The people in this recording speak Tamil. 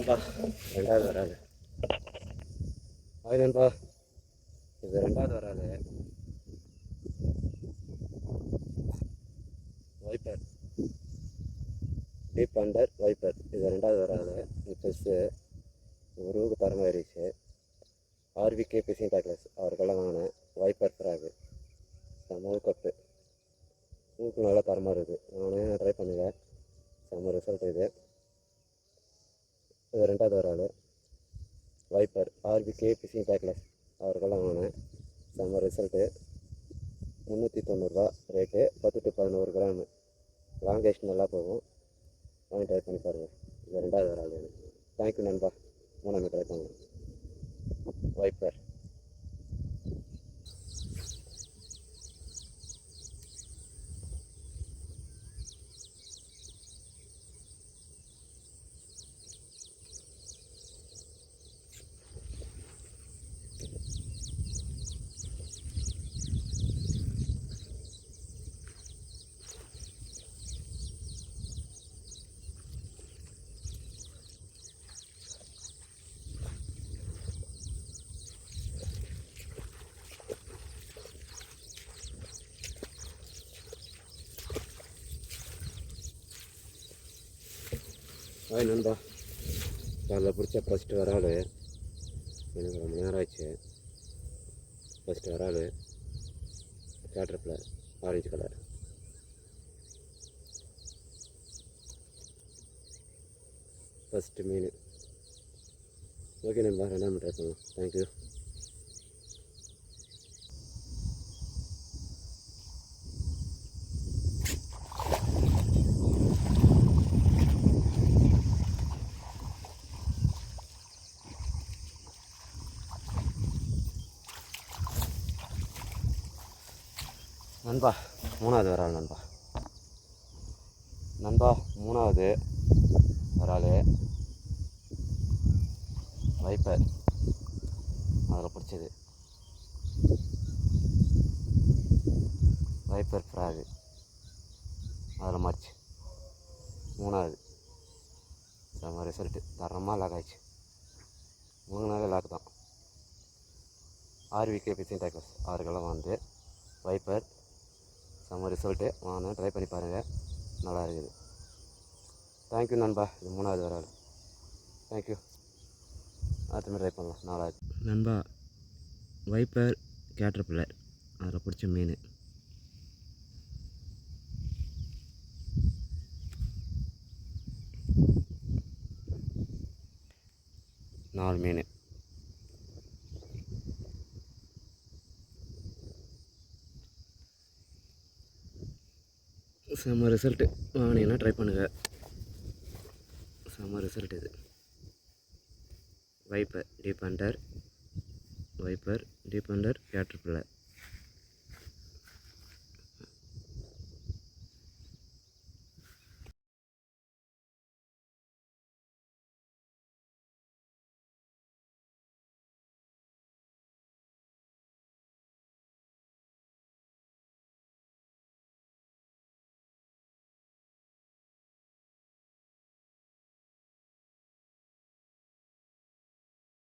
நண்பா ரெண்டாவது வராது. நண்பா இது ரெண்டாவது வராது. வைப்பர் டீப் அண்டர் வைப்பர் இது ரெண்டாவது வராது. ப்ளஸ்ஸு ஒரு தரமாக ஏறிச்சு. ஆர்விகே பிசிங் டேக்லஸ் அவருக்கெல்லாம் வாங்கினேன். வைப்பர் ஃப்ராகு செம்ம கப்பு மூக்கு நல்லா தரமாக இருக்குது. நானே ட்ரை பண்ணுவேன். செம்ம ரிசல்ட் இது ரெண்டாவது வராது. வைப்பர் ஆர்விகே பிசிங் டேக்லஸ் அவருக்கெல்லாம் வாங்கினேன். செம்ம ரிசல்ட்டு. 390 ரேட்டு. 10 to 11 gram. லாங்கேஷன் நல்லா போகும். வாங்கி ட்ரை பண்ணி பாருங்கள். இது ரெண்டாவது வராது. தேங்க்யூ நண்பா. மூணாவது ட்ரை பண்ணுங்கள். வைப்பர் ஹாய் நண்பா. அதில் பிடிச்ச ஃபஸ்ட்டு வரால். எனக்கு ரொம்ப நேரம் ஆச்சு. ஃபஸ்ட்டு வரால் கேட்ரப்பில் ஆரஞ்சு கலர். ஃபஸ்ட்டு மீன். ஓகே நண்பா, ரெண்டாவது ட்ரை பண்ணலாம். தேங்க்யூ. நண்பா மூணாவது வரால். நண்பா மூணாவது வரால் வைப்பர். அதில் பிடிச்சது வைப்பர் ஃப்ராகு. அதில் மார்ச் மூணாவது. செம்ம ரிசல்ட்டு. தரமாக லாக் ஆயிடுச்சு. 3 நாளே லாக் தான். ஆர்விகே பிசிங் டேக்லஸ் அவருக்கெல்லாம் வந்து வைப்பர் செம்ம ரிசல்ட்டு. வாங்க ட்ரை பண்ணி பாருங்கள். நல்லா இருக்குது. தேங்க்யூ நண்பா. இது மூணாவது வராது. தேங்க்யூ. அடுத்த ட்ரை பண்ணலாம். நாலாவது நண்பா வைப்பர் கேட்ரப்பில்லர் அதில் பிடிச்ச மீன். நாலு மீன். செம்ம ரிசல்ட்டு. வாங்கினீங்கன்னா ட்ரை பண்ணுங்கள். செம்ம ரிசல்ட் இது. Viper deep under கேட்ரப்பில்லர்.